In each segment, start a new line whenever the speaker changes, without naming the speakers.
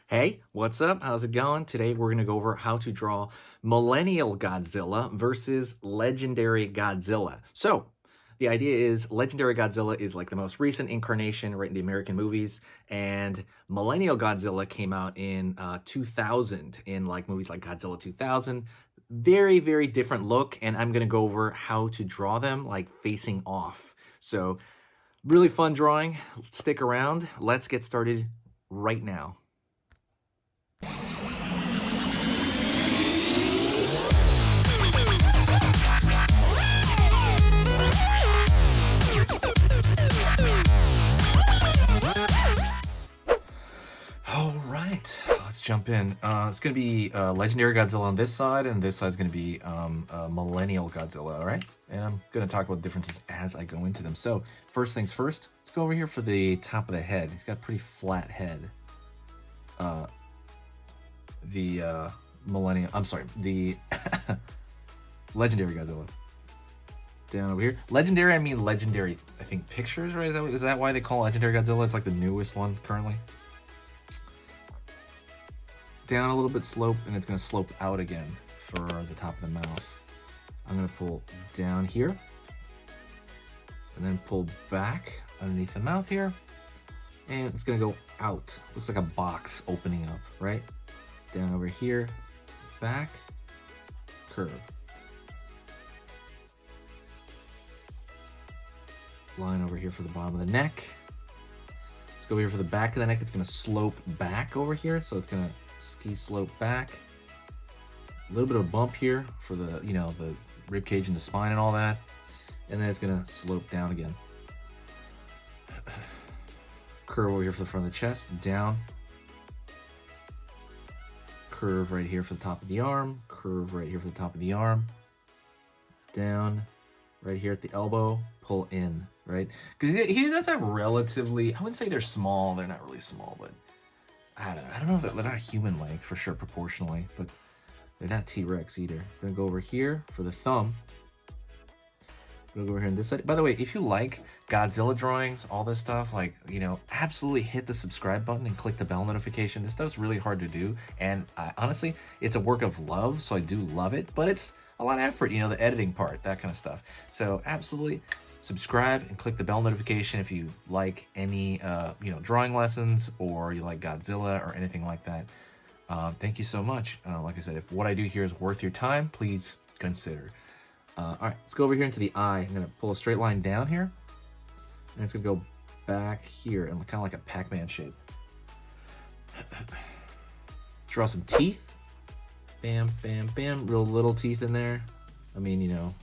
Hey, what's up? How's it going? Today we're going to go over how to draw Millennial Godzilla versus Legendary Godzilla. So, the idea is Legendary Godzilla is like the most recent incarnation right in the American movies, and Millennial Godzilla came out in 2000 in like movies like Godzilla 2000. Very, very different look, and I'm going to go over how to draw them like facing off. So, really fun drawing. Stick around. Let's get started right now. All right, let's jump in. It's going to be Legendary Godzilla on this side, and this side is going to be Millennial Godzilla, all right? And I'm going to talk about differences as I go into them. So, first things first, let's go over here for the top of the head. He's got a pretty flat head. The Millennium, I'm sorry, the Legendary Godzilla. Down over here. Legendary, I mean Legendary, I think, Pictures, right? Is that why they call Legendary Godzilla? It's like the newest one currently. Down a little bit slope, and it's going to slope out again for the top of the mouth. I'm going to pull down here and then pull back underneath the mouth here, and it's going to go out. Looks like a box opening up, right? Down over here, back, curve. Line over here for the bottom of the neck. Let's go over here for the back of the neck. It's going to slope back over here, so it's going to ski slope back. A little bit of a bump here for the, the rib cage and the spine and all that. And then it's gonna slope down again. Curve over here for the front of the chest, down. Curve right here for the top of the arm. Curve right here for the top of the arm. Down. Right here at the elbow, pull in, right? Because he does have relatively, I wouldn't say they're small, they're not really small, but I don't know if they're not human like for sure proportionally, but they're not T-Rex either. Gonna go over here for the thumb. Gonna go over here on this side. By the way, if you like Godzilla drawings, all this stuff, like, absolutely hit the subscribe button and click the bell notification. This stuff's really hard to do, and honestly, it's a work of love, so I do love it, but it's a lot of effort, the editing part, that kind of stuff. So absolutely subscribe and click the bell notification if you like any drawing lessons, or you like Godzilla or anything like that. Thank you so much. Like I said, if what I do here is worth your time, please consider. All right, let's go over here into the eye. I'm gonna pull a straight line down here, and it's gonna go back here and kind of like a Pac-Man shape. Draw some teeth. Bam, bam, bam. Real little teeth in there. I mean,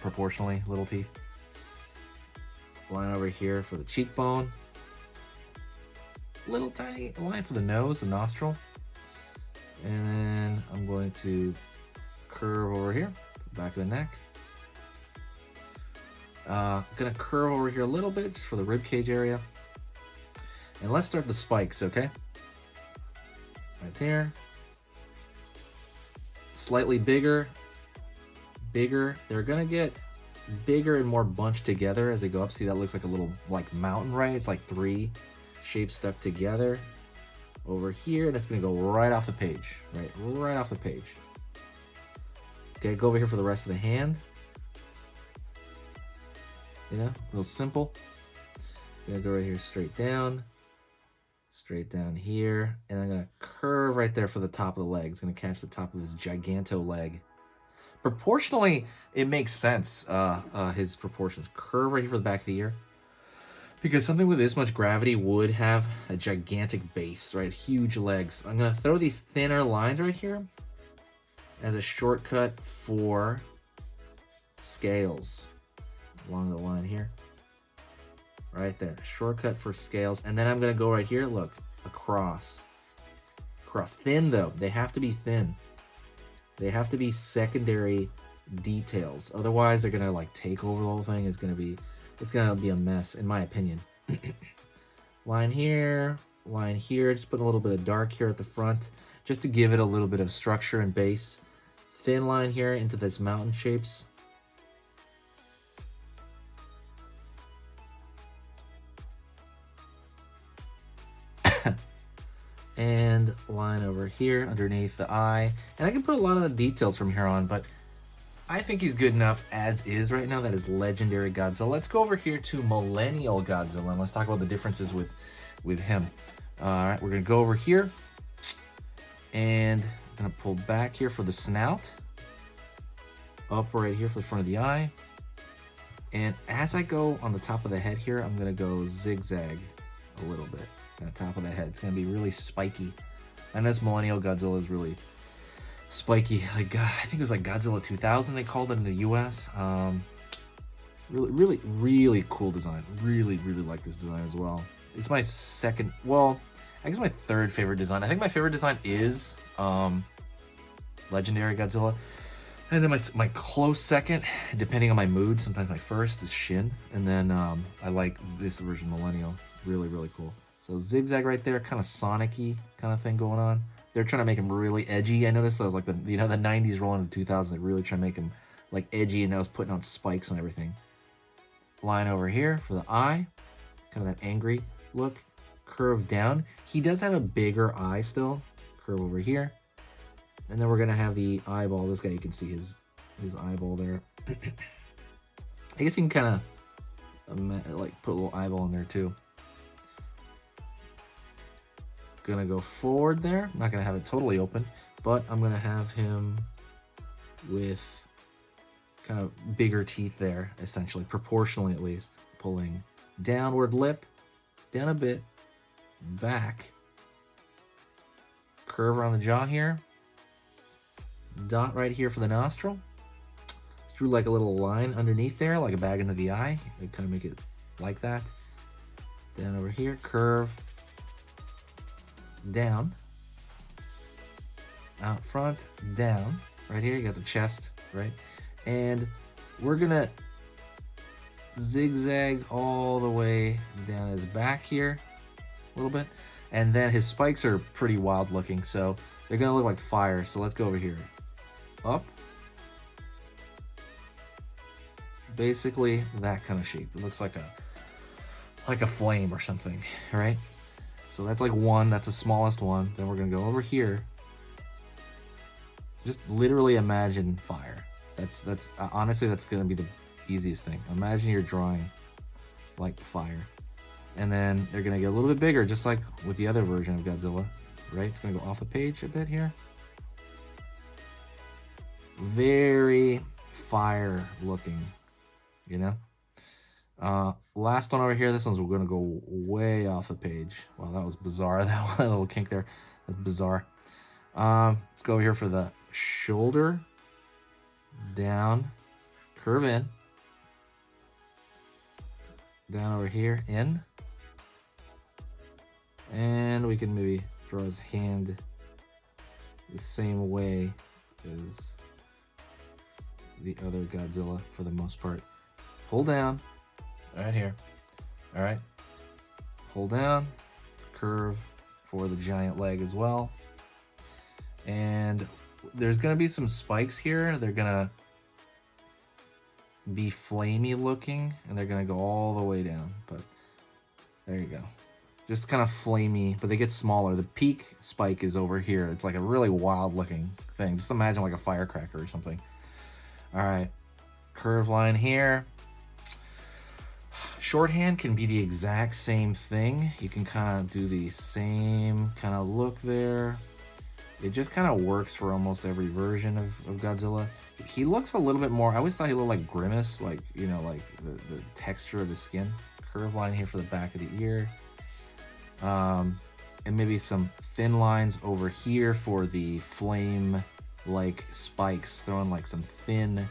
proportionally little teeth. Line over here for the cheekbone. Little tiny line for the nose, the nostril. And then I'm going to curve over here, back of the neck. I'm gonna curve over here a little bit just for the rib cage area. And let's start the spikes, okay? Right there. Slightly bigger. They're gonna get bigger and more bunched together as they go up. See, that looks like a little mountain, right? It's like three shapes stuck together over here, and it's gonna go right off the page, right off the page. Okay, go over here for the rest of the hand. Real simple. I'm gonna go right here straight down here, and I'm gonna curve right there for the top of the leg. It's gonna catch the top of this giganto leg. Proportionally, it makes sense, his proportions. Curve right here for the back of the ear. Because something with this much gravity would have a gigantic base, right? Huge legs. I'm gonna throw these thinner lines right here as a shortcut for scales along the line here. Right there, shortcut for scales. And then I'm gonna go right here, look, across. Thin though, they have to be thin. They have to be secondary details. Otherwise, they're gonna take over the whole thing. It's gonna be a mess, in my opinion. Line here, just put a little bit of dark here at the front, just to give it a little bit of structure and base. Thin line here into this mountain shapes. and line over here underneath the eye. And I can put a lot of the details from here on, but I think he's good enough as is right now. That is Legendary Godzilla. Let's go over here to Millennial Godzilla, and let's talk about the differences with him. All right, we're gonna go over here, and I'm gonna pull back here for the snout, up right here for the front of the eye, and as I go on the top of the head here, I'm gonna go zigzag a little bit at the top of the head. It's gonna be really spiky, and this Millennial Godzilla is really spiky. Like I think it was like Godzilla 2000 they called it in the US. Really cool design. Really like this design as well. It's my second, well, I guess my third favorite design. I think my favorite design is Legendary Godzilla, and then my close second, depending on my mood, sometimes my first is Shin, and then I like this version Millennial. Really cool. So zigzag right there, kind of Sonic-y kind of thing going on. They're trying to make him really edgy. I noticed that was like the 90s rolling into 2000s. They really trying to make him like edgy, and I was putting on spikes and everything. Line over here for the eye, kind of that angry look. Curve down. He does have a bigger eye still. Curve over here, and then we're gonna have the eyeball. This guy, you can see his eyeball there. I guess you can kind of like put a little eyeball in there too. Gonna go forward there. I'm not gonna have it totally open, but I'm gonna have him with kind of bigger teeth there, essentially, proportionally at least. Pulling downward lip, down a bit, back, curve around the jaw here, dot right here for the nostril. Let's drew like a little line underneath there, like a bag into the eye. Kind of make it like that. Down over here, curve, down, out front, down, right here, you got the chest, right? And we're gonna zigzag all the way down his back here a little bit, and then his spikes are pretty wild looking, so they're gonna look like fire. So let's go over here, up, basically that kind of shape. It looks like a flame or something, right? So that's like one, that's the smallest one. Then we're gonna go over here. Just literally imagine fire. That's honestly, that's gonna be the easiest thing. Imagine you're drawing like fire. And then they're gonna get a little bit bigger, just like with the other version of Godzilla, right? It's gonna go off a page a bit here. Very fire looking, you know? Last one over here, this one's gonna go way off the page. Wow, that was bizarre. That one, little kink there, that's bizarre. Let's go over here for the shoulder, down, curve in, down over here, in, and we can maybe draw his hand the same way as the other Godzilla for the most part. Pull down, right here, all right, pull down, curve for the giant leg as well. And there's gonna be some spikes here. They're gonna be flamey looking, and they're gonna go all the way down, but there you go. Just kind of flamey, but they get smaller. The peak spike is over here. It's like a really wild looking thing. Just imagine like a firecracker or something. All right, curve line here. Shorthand can be the exact same thing. You can kind of do the same kind of look there. It just kind of works for almost every version of Godzilla. He looks a little bit more, I always thought he looked like Grimace, like, you know, like the texture of his skin. Curve line here for the back of the ear. And maybe some thin lines over here for the flame-like spikes. Throwing like some thin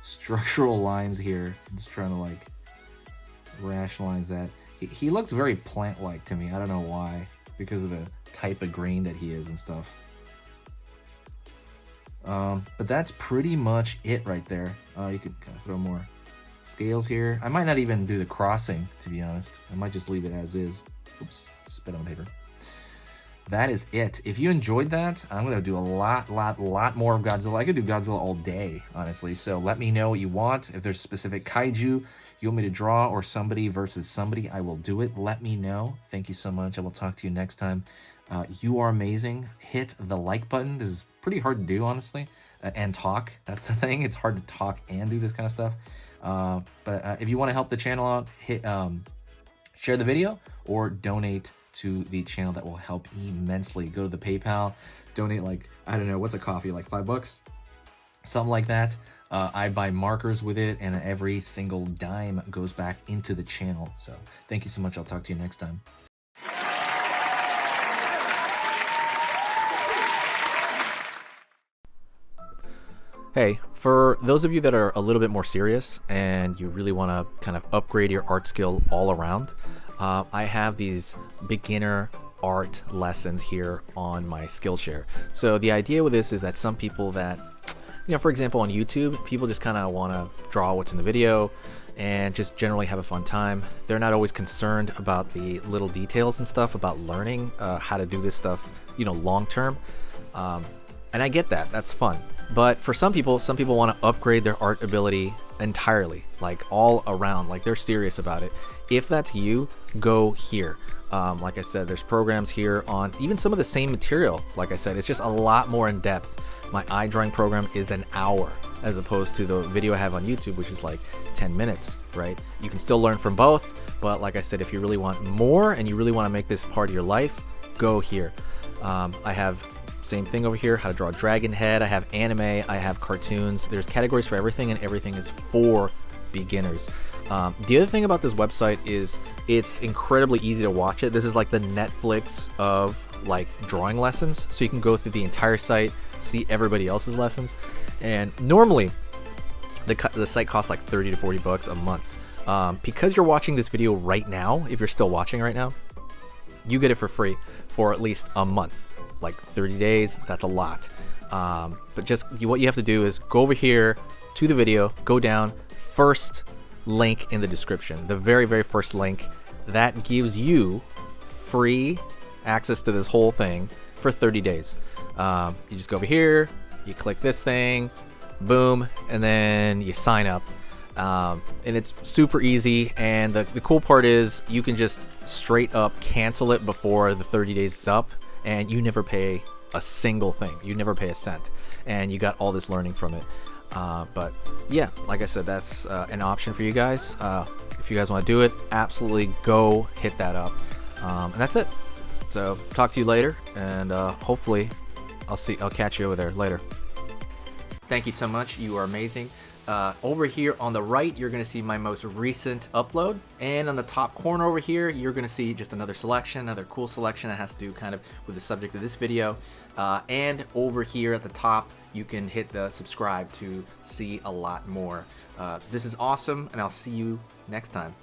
structural lines here. I'm just trying to like rationalize that. He looks very plant-like to me. I don't know why, because of the type of green that he is and stuff. But that's pretty much it right there. You could kind of throw more scales here. I might not even do the crossing, to be honest. I might just leave it as is. Oops, spit on paper. That is it. If you enjoyed that, I'm going to do a lot more of Godzilla. I could do Godzilla all day, honestly. So let me know what you want. If there's specific kaiju you want me to draw, or somebody versus somebody, I will do it. Let me know. Thank you so much. I will talk to you next time. You are amazing. Hit the like button. This is pretty hard to do, honestly, and talk. That's the thing. It's hard to talk and do this kind of stuff. But if you want to help the channel out, hit share the video or donate to the channel. That will help immensely. Go to the PayPal, donate like, I don't know, what's a coffee, like $5? Something like that. I buy markers with it, and every single dime goes back into the channel. So thank you so much. I'll talk to you next time.
Hey, for those of you that are a little bit more serious and you really want to kind of upgrade your art skill all around, I have these beginner art lessons here on my Skillshare. So the idea with this is that some people that, you know, for example, on YouTube, people just kind of want to draw what's in the video and just generally have a fun time. They're not always concerned about the little details and stuff about learning how to do this stuff, you know, long term. And I get that, that's fun. But for some people want to upgrade their art ability entirely, like all around, like they're serious about it. If that's you, go here. Like I said, there's programs here on even some of the same material. Like I said, it's just a lot more in depth. My eye drawing program is an hour as opposed to the video I have on YouTube, which is like 10 minutes, right? You can still learn from both, but like I said, if you really want more and you really want to make this part of your life, go here. I have same thing over here, how to draw a dragon head. I have anime, I have cartoons. There's categories for everything, and everything is for beginners. The other thing about this website is it's incredibly easy to watch it. This is like the Netflix of like drawing lessons. So you can go through the entire site, see everybody else's lessons. And normally the site costs like 30 to 40 bucks a month. Because you're watching this video right now, if you're still watching right now, you get it for free for at least a month. Like 30 days, that's a lot. But just what you have to do is go over here to the video, go down, first link in the description, the very, very first link. That gives you free access to this whole thing for 30 days. You just go over here, you click this thing, boom, and then you sign up. And it's super easy, and the cool part is you can just straight up cancel it before the 30 days is up, and you never pay a single thing. You never pay a cent, and you got all this learning from it. But yeah, like I said, that's an option for you guys. If you guys want to do it, absolutely go hit that up. And that's it. So talk to you later, and hopefully I'll catch you over there later. Thank you so much. You are amazing. Over here on the right, you're going to see my most recent upload, and on the top corner over here, you're going to see just another selection, another cool selection that has to do kind of with the subject of this video. And over here at the top, you can hit the subscribe to see a lot more. This is awesome, and I'll see you next time.